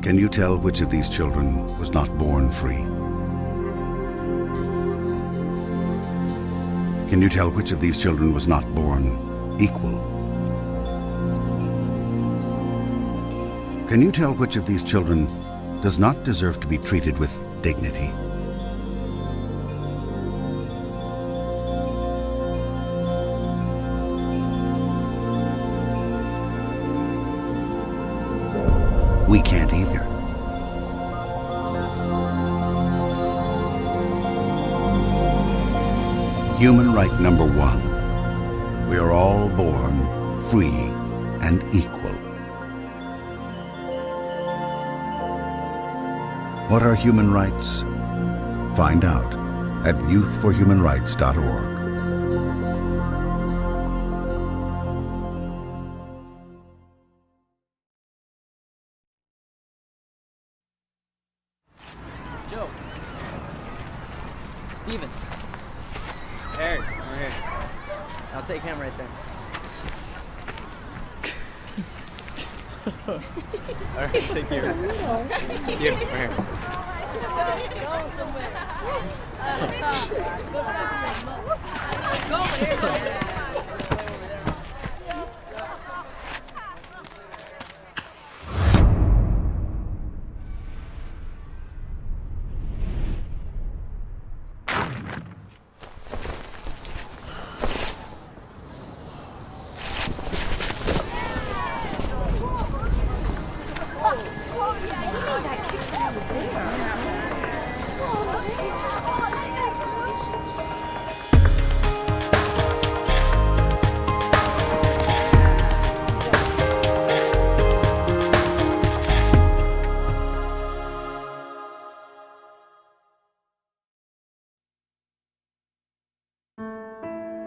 Can you tell which of these children was not born free? Can you tell which of these children was not born equal? Can you tell which of these children does not deserve to be treated with dignity? We can't either. Human right number one. We are all born free and equal. What are human rights? Find out at youthforhumanrights.org. Joe. Steven. Eric, over here. I'll take him right there. Alright, take care. Here, right here.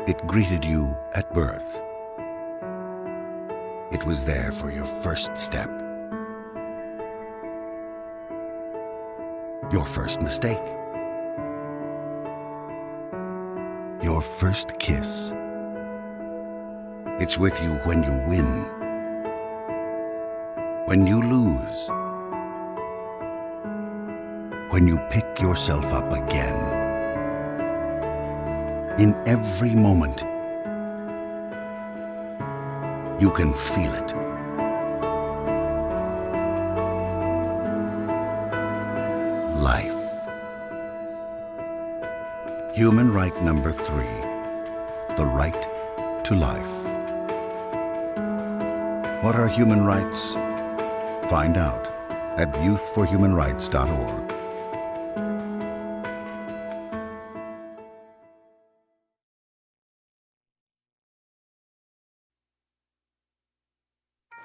It greeted you at birth. It was there for your first step, your first mistake, your first kiss. It's with you when you win, when you lose, when you pick yourself up again. In every moment, you can feel it. Life. Human right number 3, the right to life. What are human rights? Find out at youthforhumanrights.org.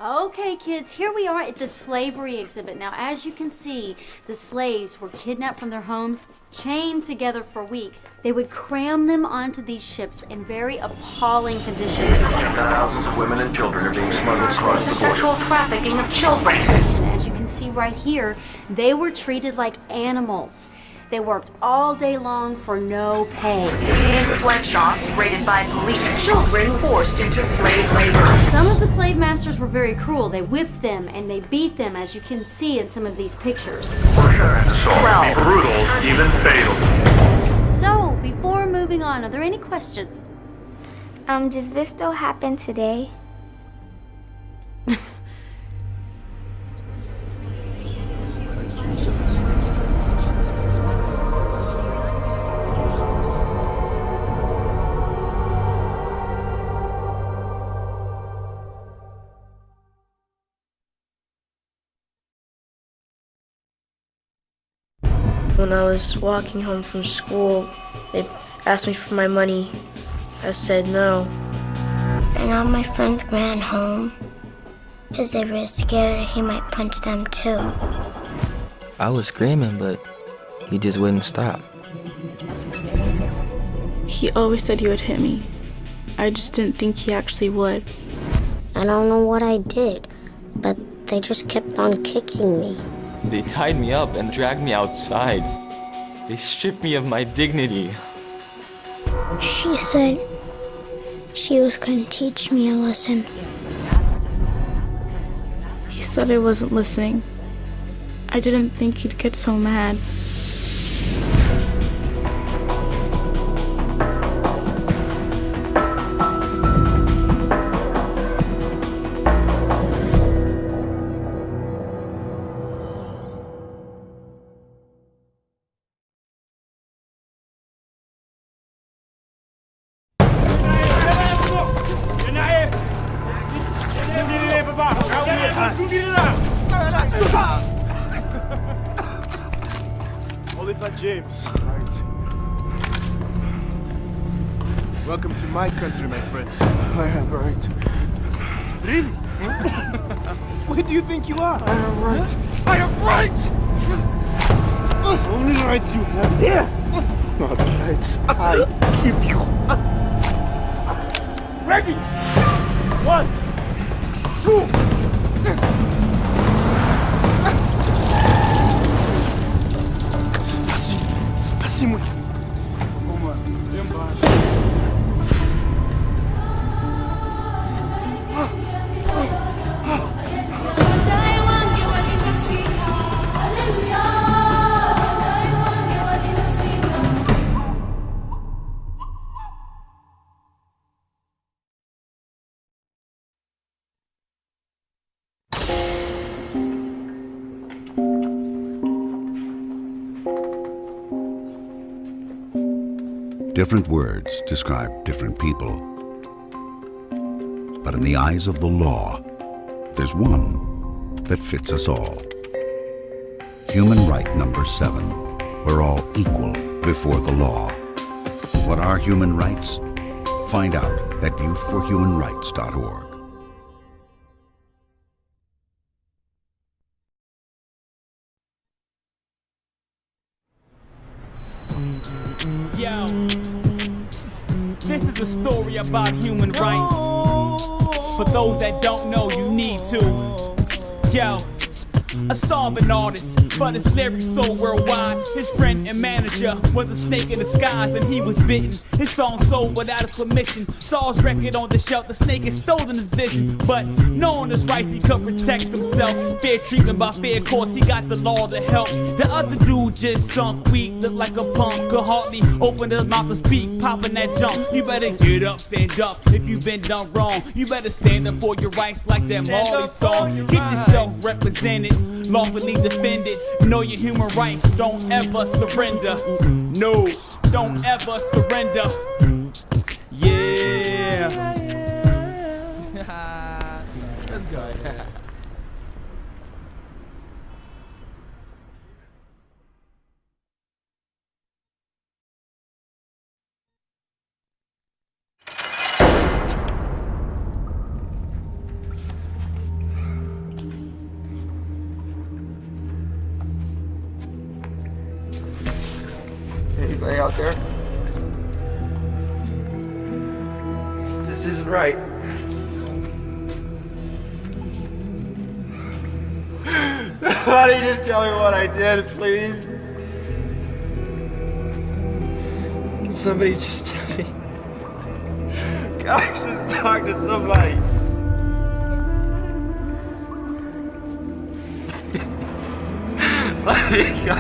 Okay, kids, here we are at the slavery exhibit. Now, as you can see, the slaves were kidnapped from their homes, chained together for weeks. They would cram them onto these ships in very appalling conditions. Thousands of women and children are being smuggled across the border. Sexual trafficking of children. As you can see right here, they were treated like animals. They worked all day long for no pay. In sweatshops raided by police, children forced into slave labor. Some of the slave masters were very cruel. They whipped them and they beat them, as you can see in some of these pictures. Torture and assault be brutal, even fatal. So, before moving on, are there any questions? Does this still happen today? When I was walking home from school, they asked me for my money. I said no. And all my friends ran home because they were scared he might punch them too. I was screaming, but he just wouldn't stop. He always said he would hit me. I just didn't think he actually would. I don't know what I did, but they just kept on kicking me. They tied me up and dragged me outside. They stripped me of my dignity. She said she was going to teach me a lesson. He said I wasn't listening. I didn't think he'd get so mad. James. Right. Welcome to my country, my friends. I am right. Really? What do you think you are? I am right. I am right! Only rights you have here. Not rights I give you. Ready? 1, 2. Muy. Bien baixo. Different words describe different people. But in the eyes of the law, there's one that fits us all. Human right number 7. We're all equal before the law. What are human rights? Find out at youthforhumanrights.org. Yo, this is a story about human rights. For those that don't know, you need to. Yo, a starving artist, but his lyrics so worldwide. His friend and manager was a snake in disguise, and he was bitten. His song sold without his permission. Saw his record on the shelf, the snake had stolen his vision. But knowing his rights, he could protect himself. Fair treatment by fair courts, he got the law to help. The other dude just sunk weak, looked like a punk, could hardly open his mouth to speak, popping that jump. You better get up, stand up, if you've been done wrong. You better stand up for your rights like that Marley song. Get yourself represented, lawfully defended. Know your human rights, don't ever surrender. No, don't ever surrender. Yeah. Let's go. Anybody out there? This isn't right. Somebody just tell me what I did, please. Can somebody just tell me? God, I should talk to somebody. Let me go.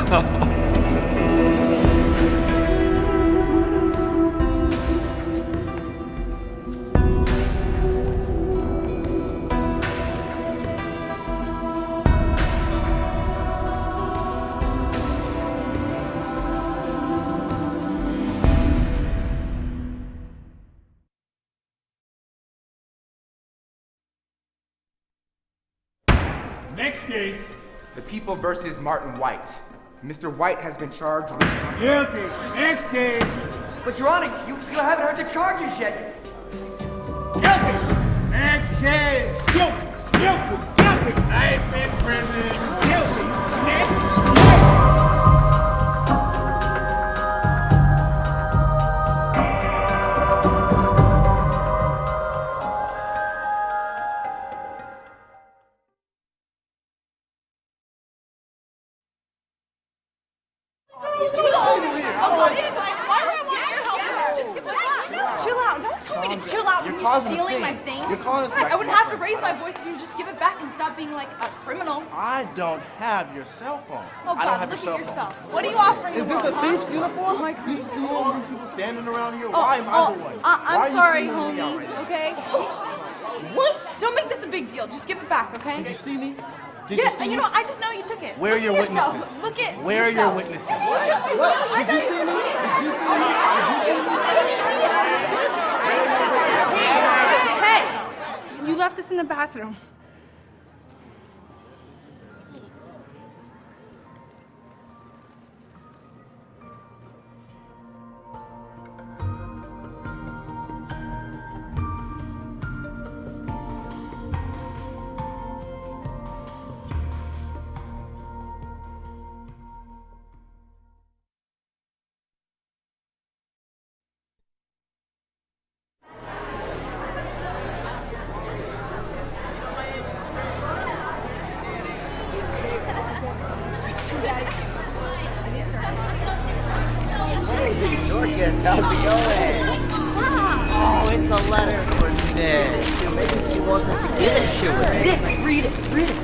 Next case. The People versus Martin White. Mr. White has been charged with... Guilty. Next case. But Your Honor, you haven't heard the charges yet. Guilty. Next case. Guilty. Guilty. Guilty. I've been prison. Guilty. Next case. Chill out. Don't tell me to chill out. You causing a stealing scene. my things? You're calling us. I wouldn't have to raise my voice if you would just give it back and stop being like a criminal. I don't have your cell phone. Oh I don't God, have look your cell at yourself. phone. What are you offering Is the this a world, thief's huh? uniform? Oh my God. You see all these people standing around here? Why am I the one? Why I'm are you sorry, singling me out homie. right now? Okay. What? Don't make this a big deal. Just give it back, okay? Did you see me? Did yeah, you see you me? know, I just know you took it. Where are Look your at yourself. witnesses? Look at Where are your yourself. witnesses? What? Did you see me? Did you see me? Hey, you left us in the bathroom. Dorcas, how's it going? Oh, it's a letter for Nick. Maybe she wants us to give it to her. Nick, read it, read it.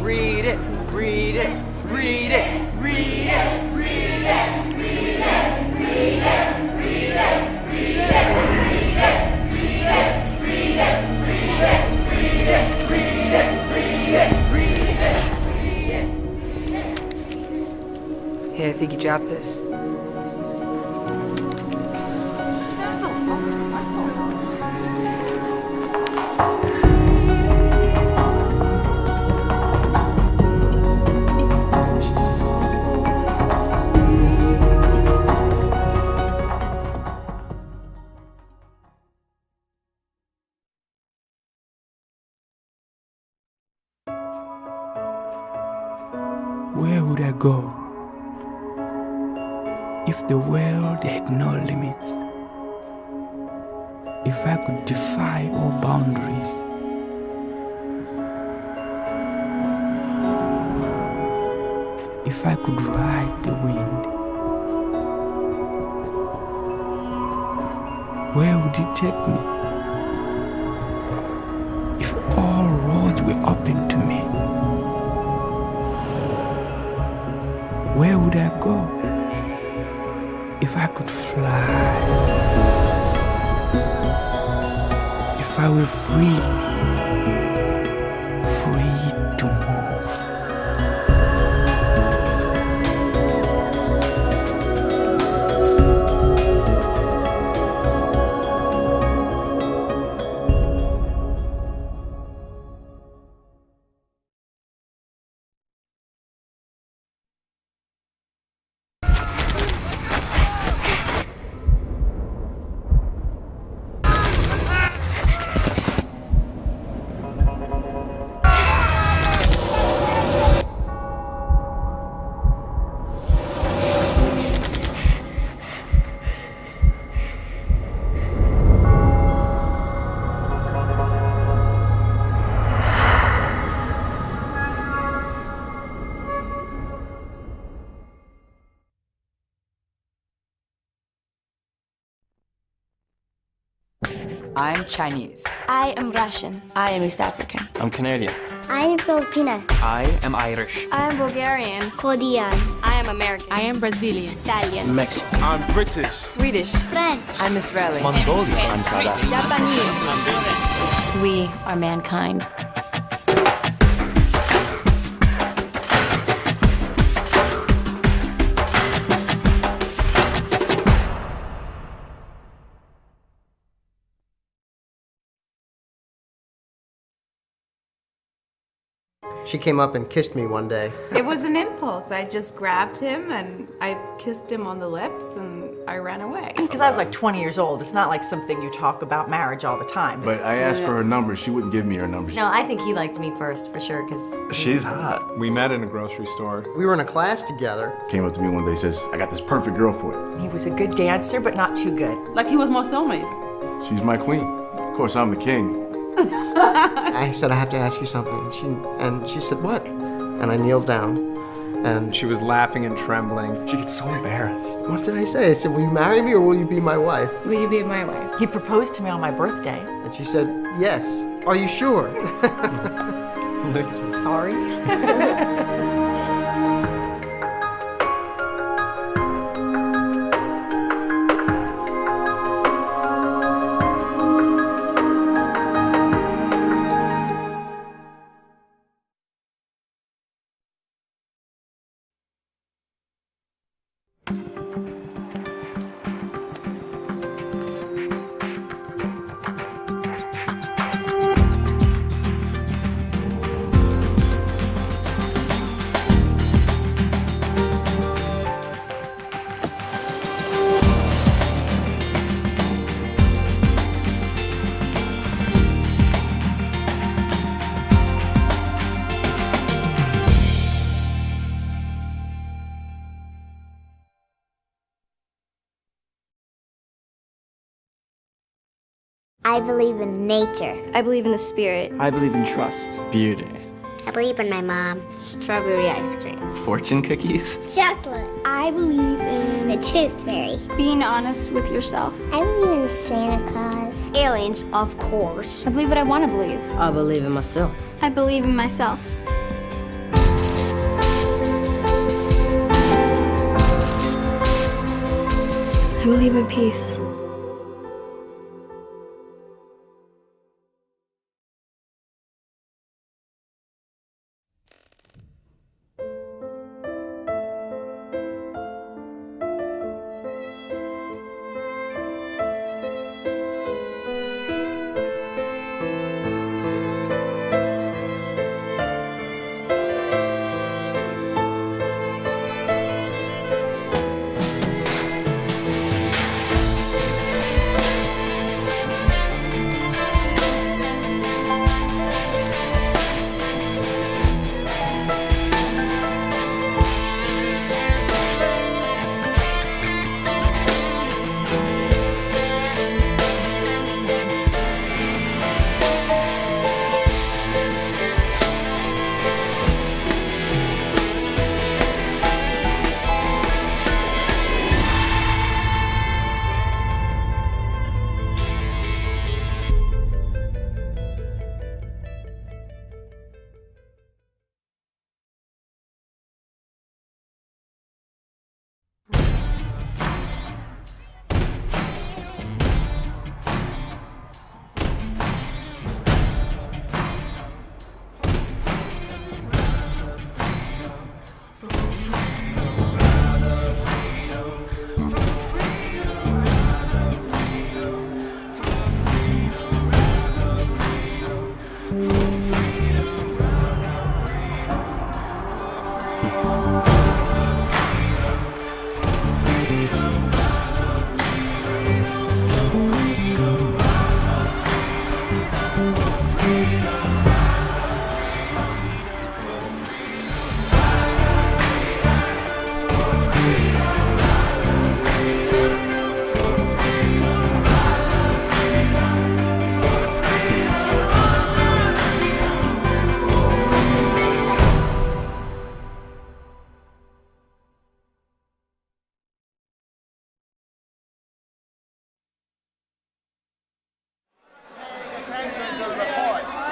Read it, read it, read it, read it, read it, read it, read it, read it, read it, read it, read it, read it, read it, read it, read it, read it, read it. Hey, I think you dropped this. Where would I go if the world had no limits? If I could defy all boundaries? If I could ride the wind? Where would it take me? If all roads were open to me? Where would I go if I could fly? If I were free to move? I'm Chinese. I am Russian. I am East African. I'm Canadian. I am Filipino. I am Irish. I am Bulgarian. Korean. I am American. I am Brazilian. Italian. Mexican. I'm British. Swedish. French. I'm Israeli. Mongolian. I'm South African. Japanese. We are mankind. She came up and kissed me one day. It was an impulse. I just grabbed him and I kissed him on the lips and I ran away. Because I was like 20 years old. It's not like something you talk about marriage all the time. But I asked for her number. She wouldn't give me her number. No, I think he liked me first for sure because She's hot. We met in a grocery store. We were in a class together. Came up to me one day, says, I got this perfect girl for you. he was a good dancer, but not too good. Like he was my soulmate. She's my queen. Of course, I'm the king. I said, I have to ask you something. And she said, what? And I kneeled down And She was laughing and trembling. She gets so embarrassed. what did I say? I said, will you marry me or will you be my wife? Will you be my wife? He proposed to me on my birthday. And she said, yes. Are you sure? Sorry. I believe in nature. I believe in the spirit. I believe in trust. Beauty. I believe in my mom. Strawberry ice cream. Fortune cookies? Chocolate. I believe in the tooth fairy. Being honest with yourself. I believe in Santa Claus. Aliens, of course. I believe what I want to believe. I believe in myself. I believe in myself. I believe in peace.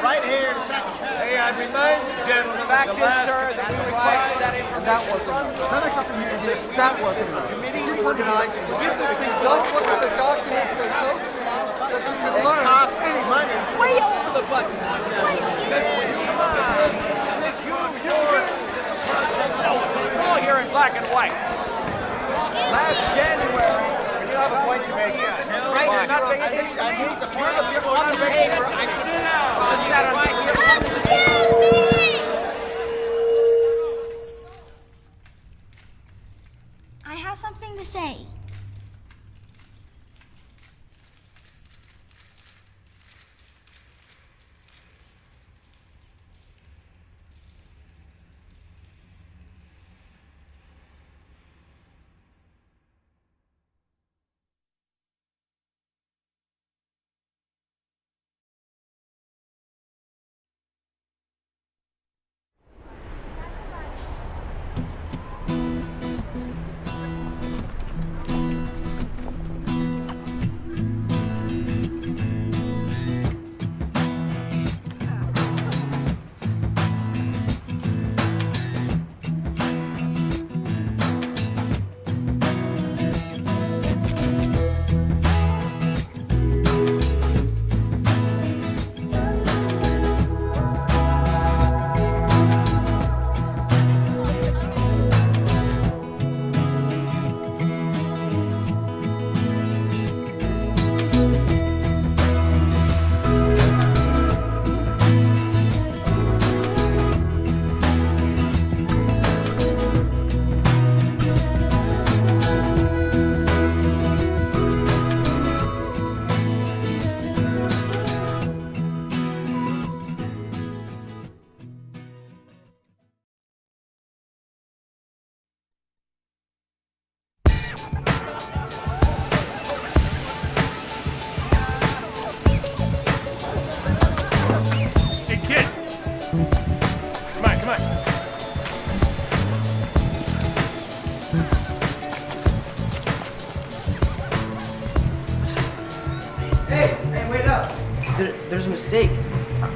Right here in second. Hey, I remind you, gentlemen, fact is, sir, that we requested that information. That wasn't enough. Then I come from here to here. That wasn't enough. Keep organizing. Give this thing. Don't look at the documents. There's no chance that you can learn. Cost any money. Way over the button. Excuse me. We're all here in black and white. Last January, you have a point to make. Right, you're not paying attention. I hate the part of people not paying attention. Just sat on I have something to say.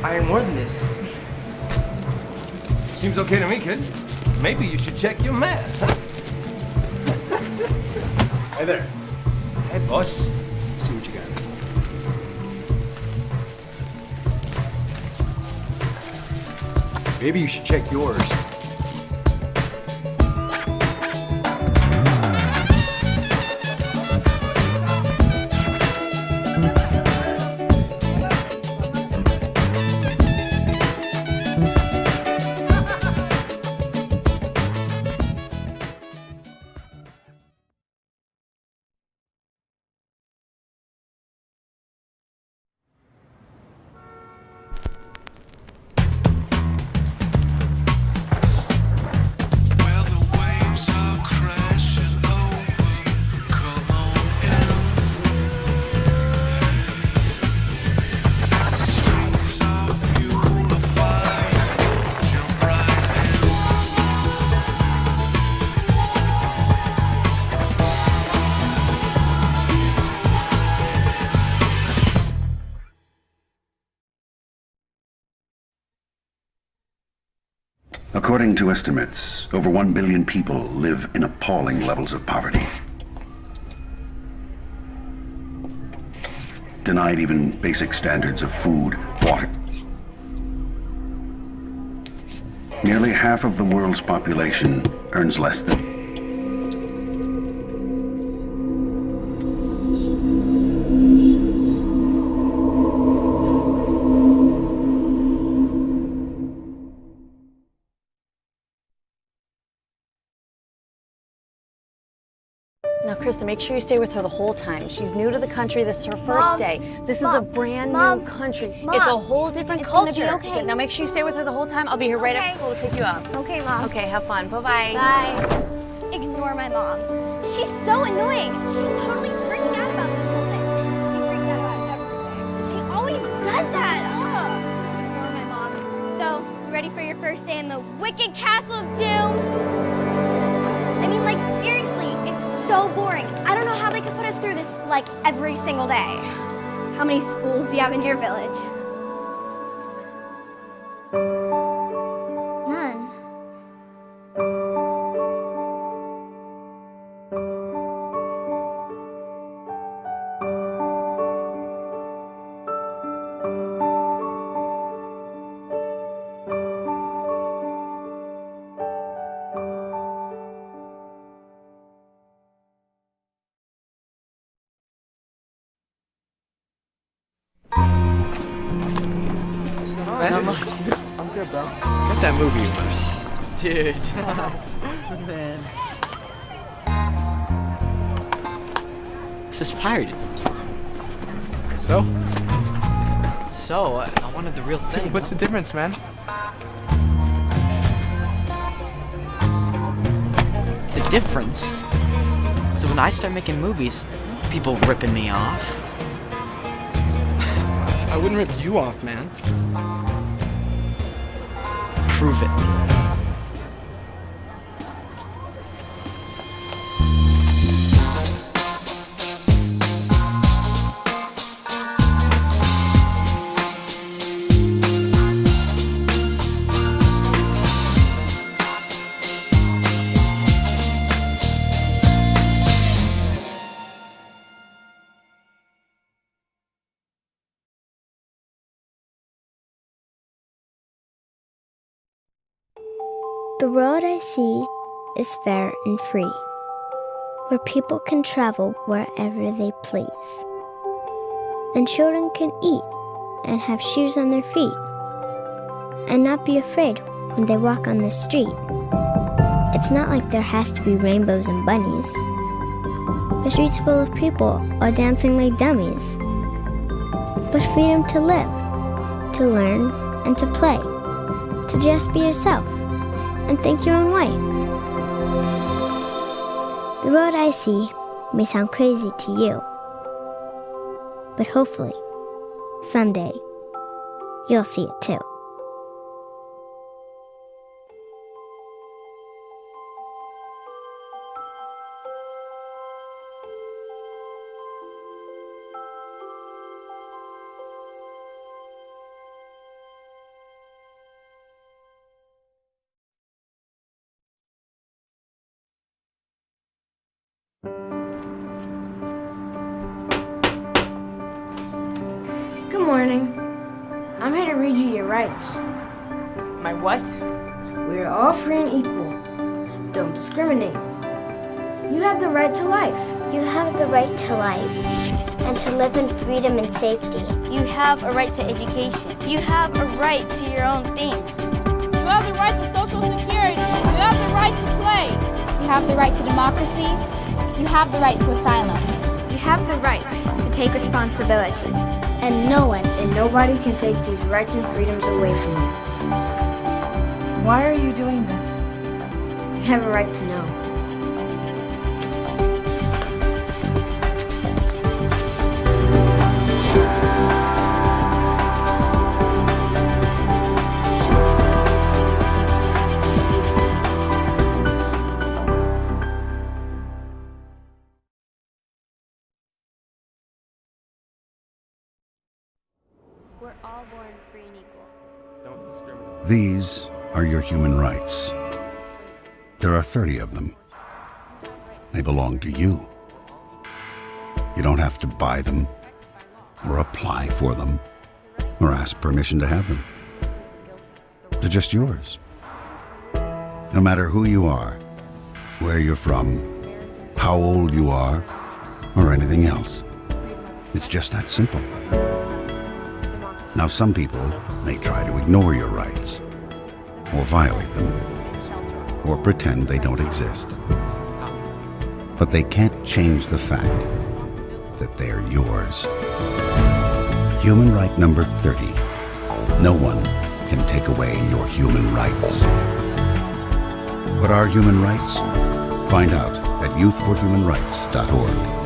I earn more than this. Seems okay to me, kid. Maybe you should check your math. Hey there. Hey, boss. See what you got. Maybe you should check yours. According to estimates, over 1 billion people live in appalling levels of poverty. Denied even basic standards of food, water. Nearly half of the world's population earns less than Now, Krista, make sure you stay with her the whole time. She's new to the country. This is her first day. This is a brand new country. It's a whole different culture. Gonna be okay. Now, make sure you stay with her the whole time. I'll be here right after school to pick you up. Okay, Mom. Okay, have fun. Bye-bye. Bye. Ignore my mom. She's so annoying. She's totally freaking out about this whole thing. She freaks out about everything. She always does that. Ugh. Ignore my mom. So, ready for your first day in the wicked castle of doom? I mean, like, seriously, it's so boring. I don't know how they could put us through this, like, every single day. How many schools do you have in your village? None. I'm good, bro. Get that movie you watched. Dude. Man. This is pirated. So? So, I wanted the real thing. What's the difference, man? The difference? So when I start making movies, people ripping me off. I wouldn't rip you off, man. Prove it. The road I see is fair and free, where people can travel wherever they please, and children can eat and have shoes on their feet, and not be afraid when they walk on the street. It's not like there has to be rainbows and bunnies. The streets full of people are dancing like dummies, but freedom to live, to learn, and to play, to just be yourself and think your own way. The road I see may sound crazy to you, but hopefully, someday, you'll see it too. morning. I'm here to read you your rights. My what? We are all free and equal. Don't discriminate. You have the right to life. You have the right to life and to live in freedom and safety. You have a right to education. You have a right to your own things. You have the right to social security. You have the right to play. You have the right to democracy. You have the right to asylum. You have the right to take responsibility. And no one and nobody can take these rights and freedoms away from you. Why are you doing this? You have a right to know. We're all born free and equal. Don't discriminate. These are your human rights. There are 30 of them. They belong to you. You don't have to buy them, or apply for them, or ask permission to have them. They're just yours. No matter who you are, where you're from, how old you are, or anything else. It's just that simple. Now, some people may try to ignore your rights, or violate them, or pretend they don't exist. But they can't change the fact that they're yours. Human right number 30. No one can take away your human rights. What are human rights? Find out at youthforhumanrights.org.